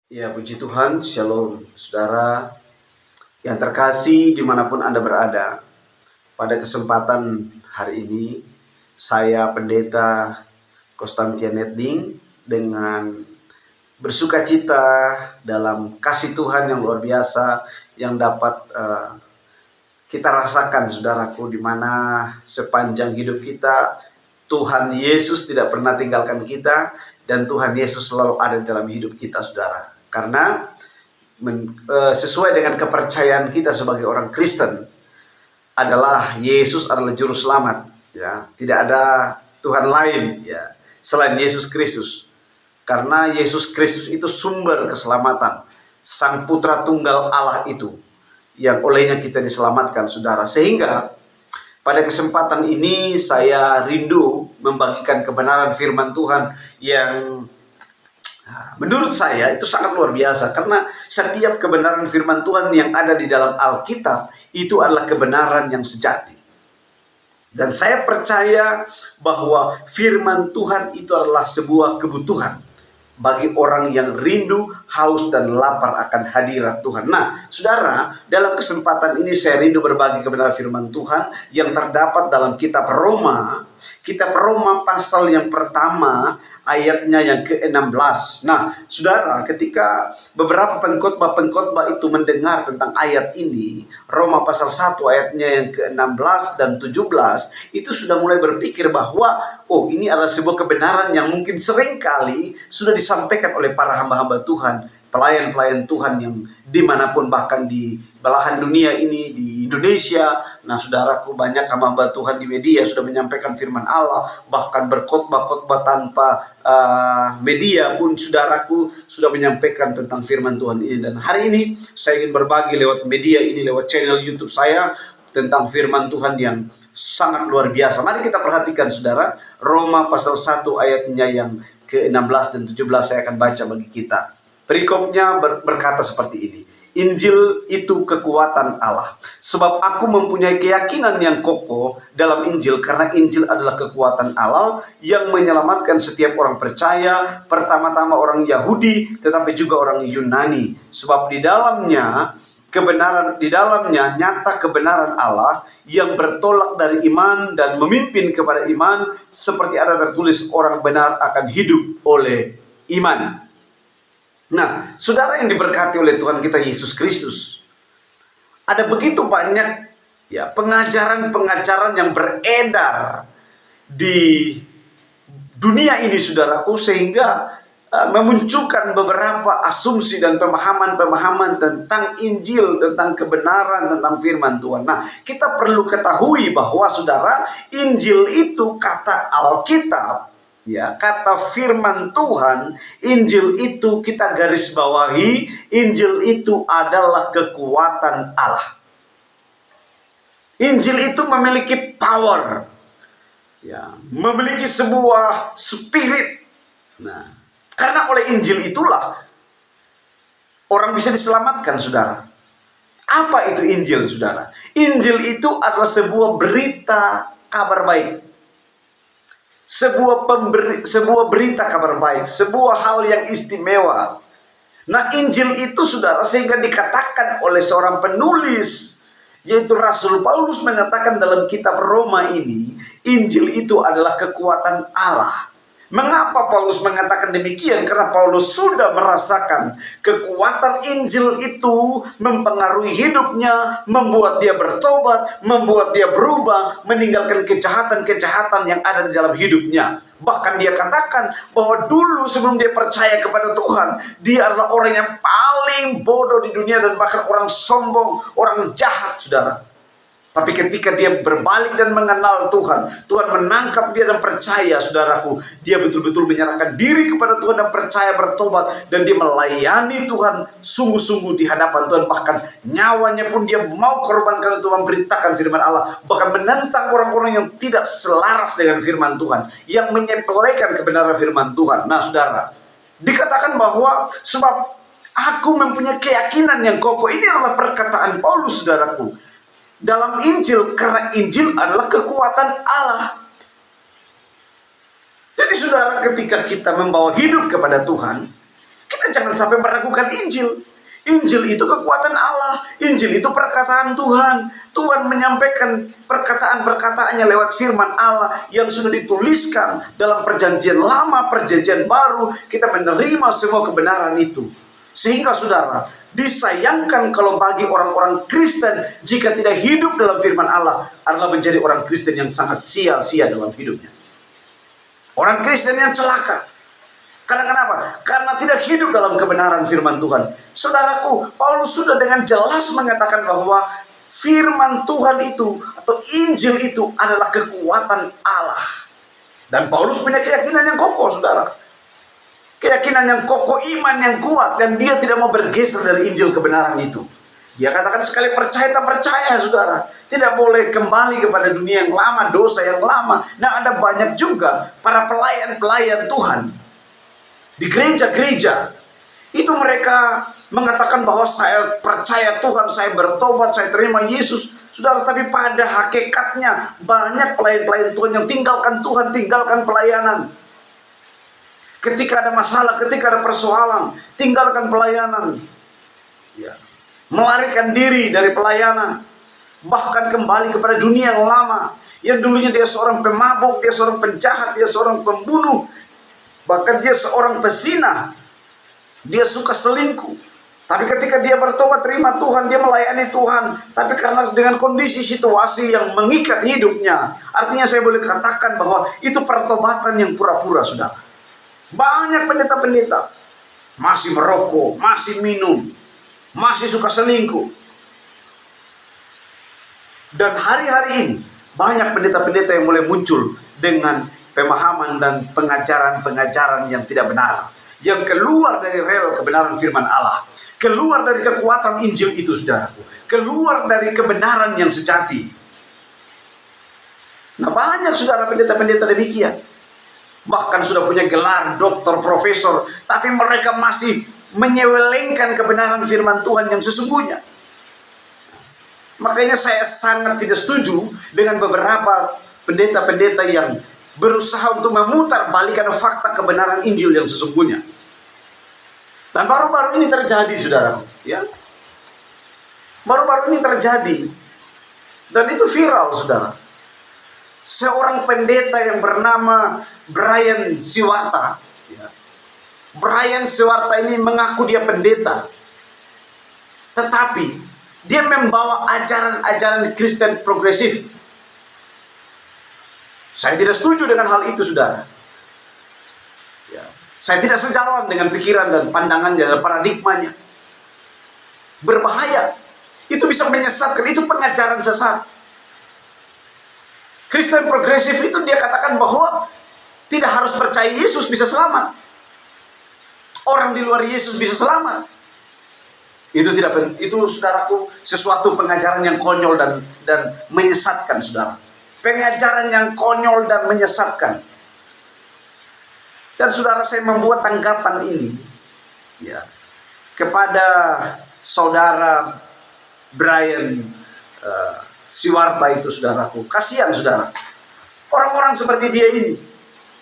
Ya, puji Tuhan, Shalom, saudara yang terkasih dimanapun Anda berada. Pada kesempatan hari ini, saya Pendeta Konstantian Eding dengan bersuka cita dalam kasih Tuhan yang luar biasa yang dapat kita rasakan, saudaraku, di mana sepanjang hidup kita, Tuhan Yesus tidak pernah tinggalkan kita dan Tuhan Yesus selalu ada dalam hidup kita, saudara. Karena sesuai dengan kepercayaan kita sebagai orang Kristen adalah Yesus adalah juru selamat, ya. Tidak ada Tuhan lain, ya, selain Yesus Kristus. Karena Yesus Kristus itu sumber keselamatan, Sang Putra Tunggal Allah itu yang olehnya kita diselamatkan, saudara. Sehingga pada kesempatan ini saya rindu membagikan kebenaran firman Tuhan yang menurut saya itu sangat luar biasa, karena setiap kebenaran firman Tuhan yang ada di dalam Alkitab itu adalah kebenaran yang sejati. Dan saya percaya bahwa firman Tuhan itu adalah sebuah kebutuhan bagi orang yang rindu, haus, dan lapar akan hadirat Tuhan. Nah, saudara, dalam kesempatan ini saya rindu berbagi kebenaran firman Tuhan yang terdapat dalam kitab Roma pasal yang pertama, ayatnya yang ke-16. Nah, saudara, ketika beberapa pengkhotbah itu mendengar tentang ayat ini, Roma pasal 1 ayatnya yang ke-16 dan 17, itu sudah mulai berpikir bahwa, oh, ini adalah sebuah kebenaran yang mungkin seringkali sudah disampaikan oleh para hamba-hamba Tuhan, pelayan-pelayan Tuhan yang dimanapun, bahkan di belahan dunia ini, di Indonesia. Nah, saudaraku, banyak hamba Tuhan di media sudah menyampaikan firman Allah, bahkan berkhotbah-khotbah tanpa media pun, saudaraku, sudah menyampaikan tentang firman Tuhan ini. Dan hari ini saya ingin berbagi lewat media ini, lewat channel YouTube saya, tentang firman Tuhan yang sangat luar biasa. Mari kita perhatikan, saudara, Roma pasal 1 ayatnya yang ke-16 dan 17 saya akan baca bagi kita. Perikopnya berkata seperti ini. Injil itu kekuatan Allah. Sebab aku mempunyai keyakinan yang kokoh dalam Injil, karena Injil adalah kekuatan Allah yang menyelamatkan setiap orang percaya, pertama-tama orang Yahudi, tetapi juga orang Yunani. Sebab di dalamnya nyata kebenaran Allah yang bertolak dari iman dan memimpin kepada iman, seperti ada tertulis, orang benar akan hidup oleh iman. Nah, saudara yang diberkati oleh Tuhan kita Yesus Kristus, ada begitu banyak, ya, pengajaran-pengajaran yang beredar di dunia ini, saudaraku, sehingga memunculkan beberapa asumsi dan pemahaman-pemahaman tentang Injil, tentang kebenaran, tentang firman Tuhan. Nah, kita perlu ketahui bahwa, saudara, Injil itu kata Alkitab, ya, kata firman Tuhan. Injil itu kita garis bawahi, Injil itu adalah kekuatan Allah. Injil itu memiliki power, ya, memiliki sebuah spirit. Nah, karena oleh Injil itulah orang bisa diselamatkan, saudara. Apa itu Injil, saudara? Injil itu adalah sebuah berita kabar baik. Sebuah berita kabar baik, sebuah hal yang istimewa. Nah, Injil itu, saudara, sehingga dikatakan oleh seorang penulis, yaitu Rasul Paulus, mengatakan dalam kitab Roma ini, Injil itu adalah kekuatan Allah. Mengapa Paulus mengatakan demikian? Karena Paulus sudah merasakan kekuatan Injil itu mempengaruhi hidupnya, membuat dia bertobat, membuat dia berubah, meninggalkan kejahatan-kejahatan yang ada di dalam hidupnya. Bahkan dia katakan bahwa dulu sebelum dia percaya kepada Tuhan, dia adalah orang yang paling bodoh di dunia dan bahkan orang sombong, orang jahat, saudara. Tapi ketika dia berbalik dan mengenal Tuhan, Tuhan menangkap dia dan percaya, saudaraku, dia betul-betul menyerahkan diri kepada Tuhan dan percaya, bertobat, dan dia melayani Tuhan sungguh-sungguh di hadapan Tuhan. Bahkan nyawanya pun dia mau korbankan untuk memberitakan firman Allah, bahkan menentang orang-orang yang tidak selaras dengan firman Tuhan, yang menyepelekan kebenaran firman Tuhan. Nah, saudara, dikatakan bahwa sebab aku mempunyai keyakinan yang kokoh. Ini adalah perkataan Paulus, saudaraku, dalam Injil, karena Injil adalah kekuatan Allah. Jadi, saudara, ketika kita membawa hidup kepada Tuhan, kita kita jangan sampai meragukan Injil. Injil itu kekuatan Allah. Injil itu perkataan Tuhan. Tuhan menyampaikan perkataan-perkataannya lewat firman Allah yang sudah dituliskan dalam perjanjian lama, perjanjian baru. Kita menerima semua kebenaran itu. Sehingga saudara, disayangkan kalau bagi orang-orang Kristen jika tidak hidup dalam firman Allah adalah menjadi orang Kristen yang sangat sia-sia dalam hidupnya. Orang Kristen yang celaka. Karena kenapa? Karena tidak hidup dalam kebenaran firman Tuhan. Saudaraku, Paulus sudah dengan jelas mengatakan bahwa firman Tuhan itu atau Injil itu adalah kekuatan Allah. Dan Paulus punya keyakinan yang kokoh, saudara. Keyakinan yang kokoh, iman yang kuat, dan dia tidak mau bergeser dari Injil kebenaran itu. Dia katakan sekali percaya tak percaya, saudara. Tidak boleh kembali kepada dunia yang lama, dosa yang lama. Nah, ada banyak juga para pelayan-pelayan Tuhan di gereja-gereja itu mereka mengatakan bahwa saya percaya Tuhan, saya bertobat, saya terima Yesus, saudara. Tapi pada hakikatnya banyak pelayan-pelayan Tuhan yang tinggalkan Tuhan, tinggalkan pelayanan. Ketika ada masalah, ketika ada persoalan, tinggalkan pelayanan, ya, melarikan diri dari pelayanan, bahkan kembali kepada dunia yang lama. Yang dulunya dia seorang pemabuk, dia seorang penjahat, dia seorang pembunuh, bahkan dia seorang pezina, dia suka selingkuh. Tapi ketika dia bertobat terima Tuhan, dia melayani Tuhan. Tapi karena dengan kondisi situasi yang mengikat hidupnya, artinya saya boleh katakan bahwa itu pertobatan yang pura-pura, saudara. Banyak pendeta-pendeta masih merokok, masih minum, masih suka selingkuh. Dan hari-hari ini banyak pendeta-pendeta yang mulai muncul dengan pemahaman dan pengajaran-pengajaran yang tidak benar, yang keluar dari rel kebenaran firman Allah, keluar dari kekuatan Injil itu, saudaraku, keluar dari kebenaran yang sejati. Nah, banyak saudara pendeta-pendeta demikian, bahkan sudah punya gelar doktor, profesor, tapi mereka masih menyelewengkan kebenaran firman Tuhan yang sesungguhnya. Makanya saya sangat tidak setuju dengan beberapa pendeta-pendeta yang berusaha untuk memutar balikan fakta kebenaran Injil yang sesungguhnya. Dan baru-baru ini terjadi, saudara, ya. Baru-baru ini terjadi, dan itu viral, saudara. Seorang pendeta yang bernama Brian Siwarta, ya. Brian Siwarta ini mengaku dia pendeta, tetapi dia membawa ajaran-ajaran Kristen progresif. Saya tidak setuju dengan hal itu, saudara. Ya. Saya tidak sejalan dengan pikiran dan pandangannya dan paradigmanya. Berbahaya. Itu bisa menyesatkan. Itu pengajaran sesat. Kristen progresif itu dia katakan bahwa tidak harus percaya Yesus bisa selamat. Orang di luar Yesus bisa selamat. Itu saudaraku, sesuatu pengajaran yang konyol dan menyesatkan, saudara. Pengajaran yang konyol dan menyesatkan. Dan saudara, saya membuat tanggapan ini, ya, kepada saudara Brian Siwarta itu, saudaraku. Kasihan, saudara. Orang-orang seperti dia ini,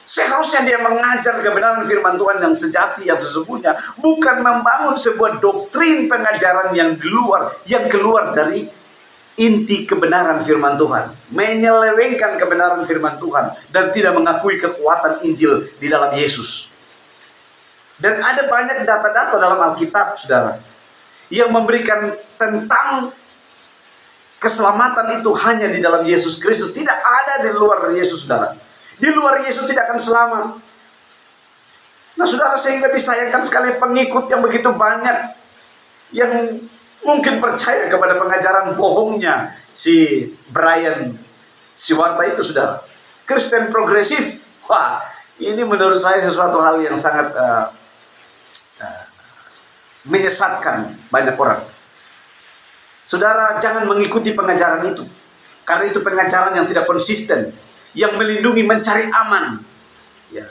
seharusnya dia mengajar kebenaran firman Tuhan yang sejati, yang sesungguhnya, bukan membangun sebuah doktrin pengajaran yang di luar, yang keluar dari inti kebenaran firman Tuhan, menyelewengkan kebenaran firman Tuhan, dan tidak mengakui kekuatan Injil di dalam Yesus. Dan ada banyak data-data dalam Alkitab, saudara, yang memberikan tentang keselamatan itu hanya di dalam Yesus Kristus, tidak ada di luar Yesus, saudara. Di luar Yesus tidak akan selamat. Nah, saudara, sehingga disayangkan sekali pengikut yang begitu banyak yang mungkin percaya kepada pengajaran bohongnya si Brian Siwarta itu, saudara. Kristen progresif, wah, ini menurut saya sesuatu hal yang sangat menyesatkan banyak orang. Saudara, jangan mengikuti pengajaran itu, karena itu pengajaran yang tidak konsisten, yang melindungi, mencari aman, ya,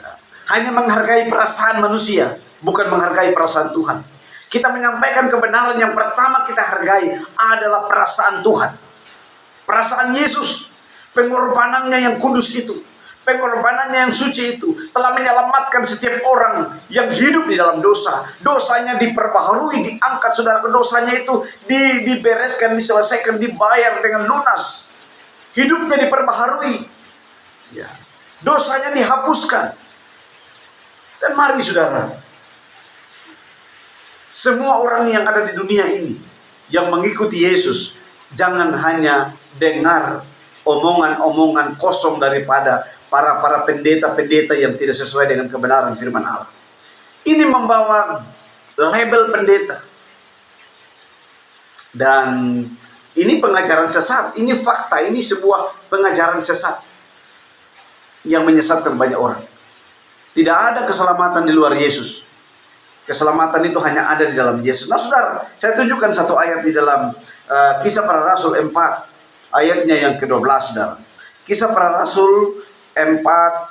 hanya menghargai perasaan manusia, bukan menghargai perasaan Tuhan. Kita menyampaikan kebenaran yang pertama kita hargai adalah perasaan Tuhan. Perasaan Yesus, pengorbanannya yang kudus itu, Pengorbanannya yang suci itu telah menyelamatkan setiap orang yang hidup di dalam dosa. Dosanya diperbaharui, diangkat, saudara. Dosanya itu dibereskan, diselesaikan, dibayar dengan lunas. Hidupnya diperbaharui. Ya. Dosanya dihapuskan. Dan mari saudara, semua orang yang ada di dunia ini yang mengikuti Yesus, jangan hanya dengar omongan-omongan kosong daripada para pendeta-pendeta yang tidak sesuai dengan kebenaran firman Allah. Ini membawa label pendeta. Dan ini pengajaran sesat, ini fakta, ini sebuah pengajaran sesat yang menyesatkan banyak orang. Tidak ada keselamatan di luar Yesus. Keselamatan itu hanya ada di dalam Yesus. Nah saudara, saya tunjukkan satu ayat di dalam Kisah Para Rasul 4, ayatnya yang ke-12 saudara. Kisah Para Rasul 4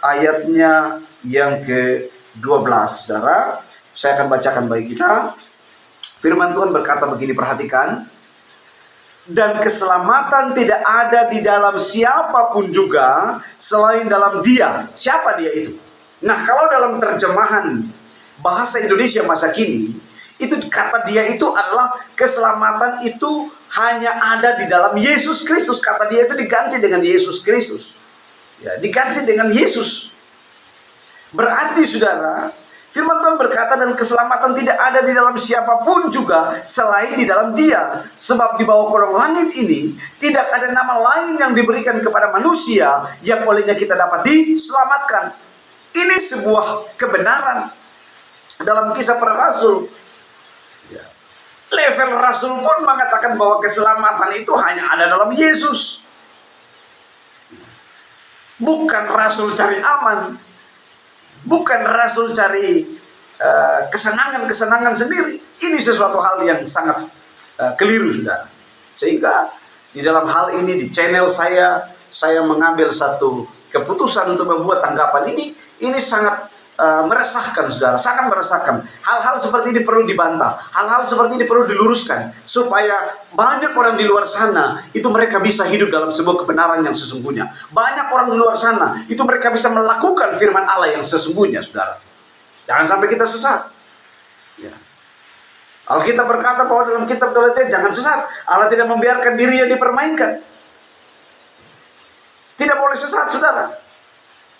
ayatnya yang ke-12 saudara. Saya akan bacakan bagi kita. Firman Tuhan berkata begini, perhatikan. Dan keselamatan tidak ada di dalam siapapun juga selain dalam Dia. Siapa Dia itu? Nah, kalau dalam terjemahan bahasa Indonesia masa kini, itu kata Dia itu adalah keselamatan itu hanya ada di dalam Yesus Kristus. Kata Dia itu diganti dengan Yesus Kristus. Ya, diganti dengan Yesus. Berarti saudara, firman Tuhan berkata, dan keselamatan tidak ada di dalam siapapun juga selain di dalam Dia. Sebab di bawah kolong langit ini tidak ada nama lain yang diberikan kepada manusia yang olehnya kita dapat diselamatkan. Ini sebuah kebenaran dalam Kisah Para Rasul. Level Rasul pun mengatakan bahwa keselamatan itu hanya ada dalam Yesus. Bukan Rasul cari aman, bukan Rasul cari kesenangan-kesenangan sendiri. Ini sesuatu hal yang sangat keliru saudara. Sehingga di dalam hal ini di channel saya mengambil satu keputusan untuk membuat tanggapan ini sangat meresahkan saudara, sangat meresahkan. Hal-hal seperti ini perlu dibantah, hal-hal seperti ini perlu diluruskan supaya banyak orang di luar sana itu mereka bisa hidup dalam sebuah kebenaran yang sesungguhnya. Banyak orang di luar sana itu mereka bisa melakukan firman Allah yang sesungguhnya saudara. Jangan sampai kita sesat. Ya. Alkitab berkata bahwa dalam kitab Galatia, jangan sesat. Allah tidak membiarkan dirinya dipermainkan. Tidak boleh sesat saudara.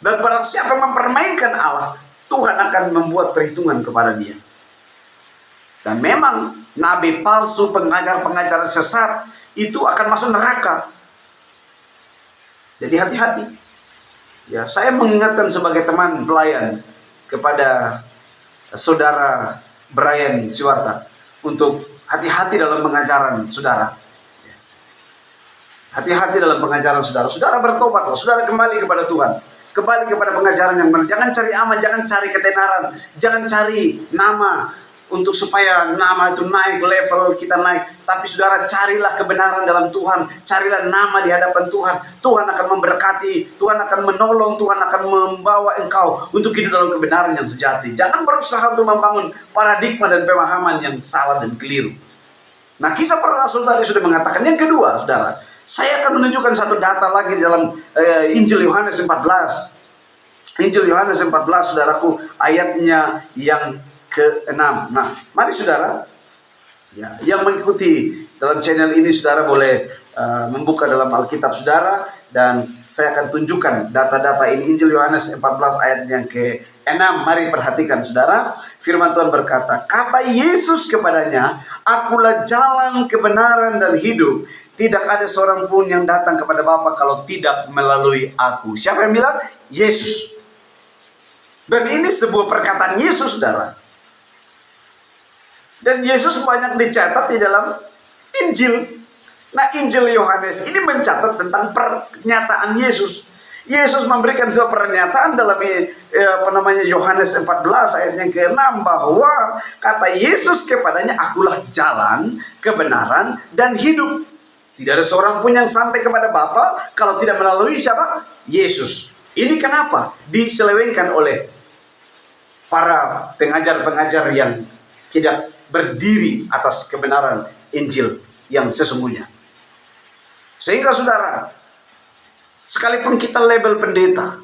Dan barang siapa mempermainkan Allah, Tuhan akan membuat perhitungan kepada dia. Dan memang nabi palsu, pengajar-pengajar sesat itu akan masuk neraka. Jadi hati-hati. Ya, saya mengingatkan sebagai teman pelayan kepada saudara Brian Siwarta untuk hati-hati dalam pengajaran saudara. Hati-hati dalam pengajaran saudara. Saudara bertobatlah, saudara kembali kepada Tuhan. Kembali kepada pengajaran yang benar. Jangan cari aman, jangan cari ketenaran, jangan cari nama untuk supaya nama itu naik, level kita naik. Tapi saudara, carilah kebenaran dalam Tuhan, carilah nama di hadapan Tuhan. Tuhan akan memberkati, Tuhan akan menolong, Tuhan akan membawa engkau untuk hidup dalam kebenaran yang sejati. Jangan berusaha untuk membangun paradigma dan pemahaman yang salah dan keliru. Nah, Kisah Para Rasul tadi sudah mengatakan. Yang kedua, saudara, saya akan menunjukkan satu data lagi di dalam Injil Yohanes 14. Injil Yohanes 14, saudaraku, ayatnya yang ke-6. Nah, mari saudara, ya, yang mengikuti dalam channel ini, saudara boleh membuka dalam Alkitab saudara, dan saya akan tunjukkan data-data ini. Injil Yohanes 14 ayat yang ke-6. Mari perhatikan saudara. Firman Tuhan berkata, kata Yesus kepadanya, akulah jalan, kebenaran, dan hidup. Tidak ada seorang pun yang datang kepada Bapa kalau tidak melalui aku. Siapa yang bilang? Yesus. Dan ini sebuah perkataan Yesus saudara. Dan Yesus banyak dicatat di dalam Injil. Nah, Injil Yohanes ini mencatat tentang pernyataan Yesus. Yesus memberikan sebuah pernyataan dalam Yohanes 14 ayat yang ke-6 bahwa kata Yesus kepadanya, akulah jalan, kebenaran, dan hidup. Tidak ada seorang pun yang sampai kepada Bapa kalau tidak melalui siapa? Yesus. Ini kenapa diselewengkan oleh para pengajar-pengajar yang tidak berdiri atas kebenaran Injil yang sesungguhnya. Sehingga saudara, sekalipun kita label pendeta,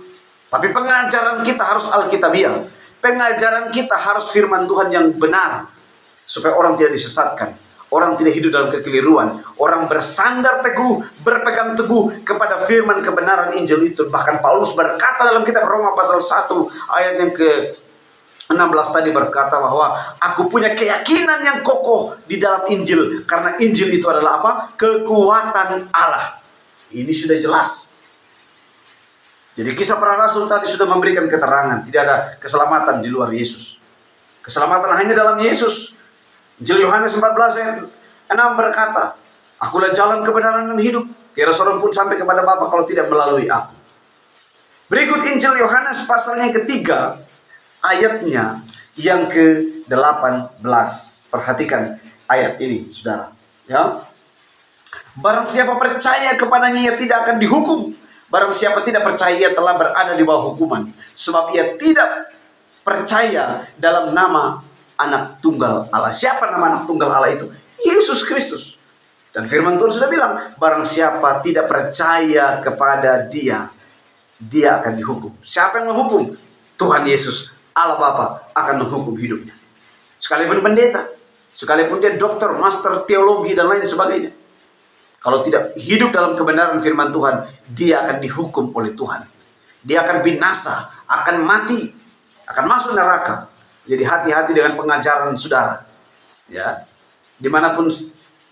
Tapi pengajaran kita harus Alkitabiah. Pengajaran kita harus firman Tuhan yang benar. Supaya orang tidak disesatkan. Orang tidak hidup dalam kekeliruan. Orang bersandar teguh, berpegang teguh kepada firman kebenaran Injil itu. Bahkan Paulus berkata dalam kitab Roma pasal 1 ayat yang ke-16 tadi berkata bahwa aku punya keyakinan yang kokoh di dalam Injil. Karena Injil itu adalah apa? Kekuatan Allah. Ini sudah jelas. Jadi kisah para rasul tadi sudah memberikan keterangan. Tidak ada keselamatan di luar Yesus. Keselamatan hanya dalam Yesus. Injil Yohanes 14 ayat 6 berkata, akulah jalan kebenaran dan hidup. Tiada seorang pun sampai kepada Bapa kalau tidak melalui aku. Berikut Injil Yohanes pasal yang ketiga, ayatnya yang ke-18. Perhatikan ayat ini, saudara. Ya. Barang siapa percaya kepadanya, ia tidak akan dihukum. Barang siapa tidak percaya, ia telah berada di bawah hukuman. Sebab ia tidak percaya dalam nama anak tunggal Allah. Siapa nama anak tunggal Allah itu? Yesus Kristus. Dan firman Tuhan sudah bilang, barang siapa tidak percaya kepada dia, dia akan dihukum. Siapa yang menghukum? Tuhan Yesus, Allah Bapa akan menghukum hidupnya. Sekalipun pendeta, sekalipun dia dokter, master teologi dan lain sebagainya, kalau tidak hidup dalam kebenaran firman Tuhan, dia akan dihukum oleh Tuhan. Dia akan binasa, akan mati, akan masuk neraka. Jadi hati-hati dengan pengajaran saudara. Ya, dimanapun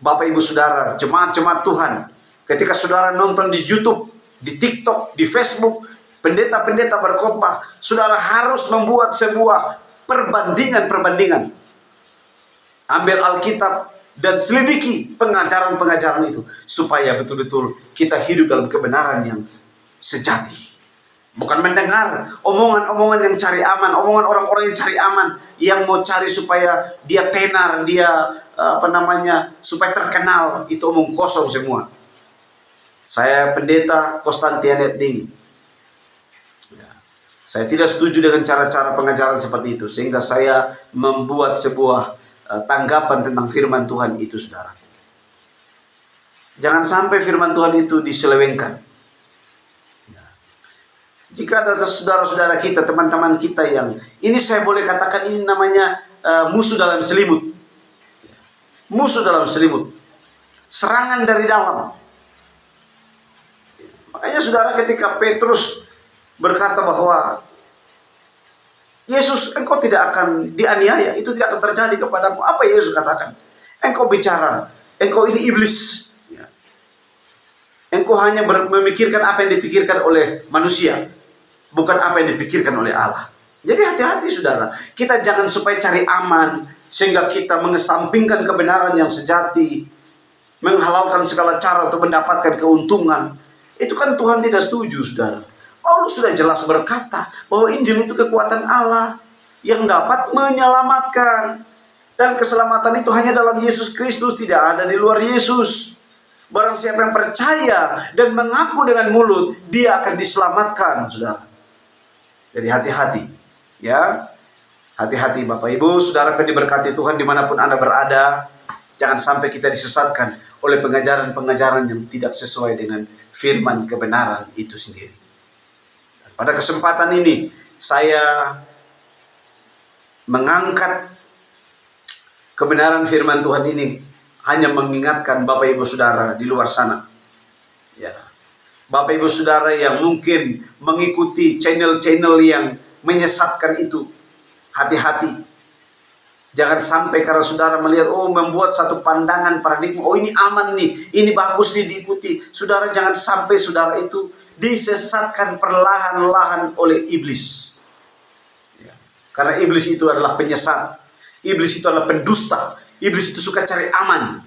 Bapak Ibu Saudara, jemaat-jemaat Tuhan, ketika saudara nonton di YouTube, di TikTok, di Facebook, pendeta-pendeta berkhotbah, saudara harus membuat sebuah perbandingan. Ambil Alkitab dan selidiki pengajaran-pengajaran itu, supaya betul-betul kita hidup dalam kebenaran yang sejati. Bukan mendengar omongan-omongan yang cari aman, omongan orang-orang yang cari aman, yang mau cari supaya dia tenar, dia supaya terkenal. Itu omong kosong semua. Saya pendeta Konstantian Eding. Saya tidak setuju dengan cara-cara pengajaran seperti itu, sehingga saya membuat sebuah tanggapan tentang firman Tuhan itu, saudara. Jangan sampai firman Tuhan itu diselewengkan. Jika ada saudara-saudara kita, teman-teman kita yang, ini saya boleh katakan ini namanya musuh dalam selimut. Musuh dalam selimut. Serangan dari dalam. Makanya saudara, ketika Petrus berkata bahwa Yesus, engkau tidak akan dianiaya, itu tidak akan terjadi kepadamu. Apa Yesus katakan? Engkau bicara, engkau ini iblis. Engkau hanya memikirkan apa yang dipikirkan oleh manusia, bukan apa yang dipikirkan oleh Allah. Jadi hati-hati saudara. Kita jangan supaya cari aman, sehingga kita mengesampingkan kebenaran yang sejati, menghalalkan segala cara untuk mendapatkan keuntungan. Itu kan Tuhan tidak setuju, saudara. Paulus sudah jelas berkata bahwa Injil itu kekuatan Allah yang dapat menyelamatkan. Dan keselamatan itu hanya dalam Yesus Kristus, tidak ada di luar Yesus. Barang siapa yang percaya dan mengaku dengan mulut, dia akan diselamatkan, saudara. Jadi hati-hati, ya. Hati-hati Bapak Ibu, saudara yang diberkati Tuhan dimanapun Anda berada. Jangan sampai kita disesatkan oleh pengajaran-pengajaran yang tidak sesuai dengan firman kebenaran itu sendiri. Dan pada kesempatan ini, saya mengangkat kebenaran firman Tuhan ini hanya mengingatkan Bapak Ibu Saudara di luar sana. Ya. Bapak Ibu Saudara yang mungkin mengikuti channel-channel yang menyesatkan itu, hati-hati. Jangan sampai karena saudara melihat, membuat satu pandangan paradigma, ini aman nih, ini bagus nih diikuti. Saudara, jangan sampai saudara itu disesatkan perlahan-lahan oleh iblis. Ya. Karena iblis itu adalah penyesat. Iblis itu adalah pendusta. Iblis itu suka cari aman.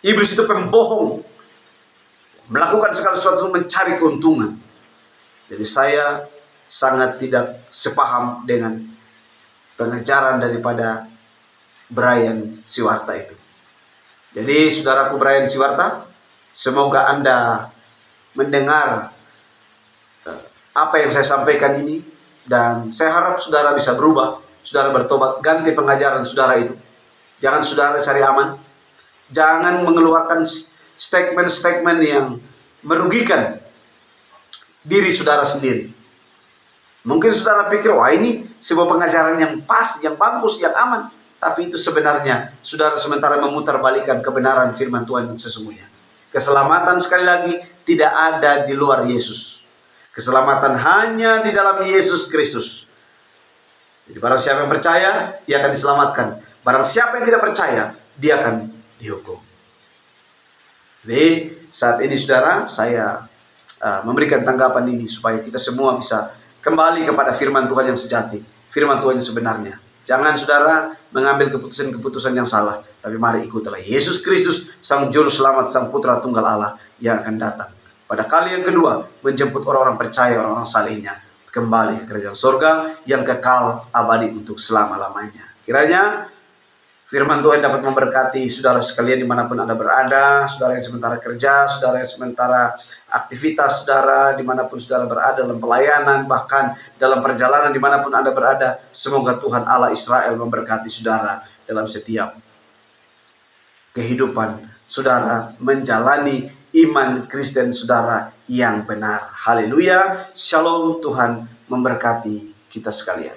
Iblis itu pembohong. Melakukan segala sesuatu mencari keuntungan. Jadi saya sangat tidak sepaham dengan pengajaran daripada Brian Siwarta itu. Jadi saudaraku Brian Siwarta, semoga Anda mendengar apa yang saya sampaikan ini, dan saya harap saudara bisa berubah, saudara bertobat, ganti pengajaran saudara itu. Jangan saudara cari aman, jangan mengeluarkan statement-statement yang merugikan diri saudara sendiri. Mungkin saudara pikir, wah ini sebuah pengajaran yang pas, yang bagus, yang aman. Tapi itu sebenarnya saudara sementara memutarbalikkan kebenaran firman Tuhan yang sesungguhnya. Keselamatan sekali lagi tidak ada di luar Yesus. Keselamatan hanya di dalam Yesus Kristus. Jadi barang siapa yang percaya, dia akan diselamatkan. Barang siapa yang tidak percaya, dia akan dihukum. Jadi saat ini saudara, saya memberikan tanggapan ini supaya kita semua bisa kembali kepada firman Tuhan yang sejati, firman Tuhan yang sebenarnya. Jangan saudara mengambil keputusan-keputusan yang salah, tapi mari ikutilah Yesus Kristus, Sang Juru Selamat, Sang Putra Tunggal Allah yang akan datang pada kali yang kedua, menjemput orang-orang percaya, orang-orang salehnya kembali ke kerajaan surga yang kekal abadi untuk selama-lamanya. Kiranya firman Tuhan dapat memberkati saudara sekalian dimanapun Anda berada, saudara yang sementara kerja, saudara yang sementara aktivitas, saudara dimanapun saudara berada dalam pelayanan, bahkan dalam perjalanan dimanapun Anda berada. Semoga Tuhan Allah Israel memberkati saudara dalam setiap kehidupan saudara menjalani iman Kristen saudara yang benar. Haleluya, shalom, Tuhan memberkati kita sekalian.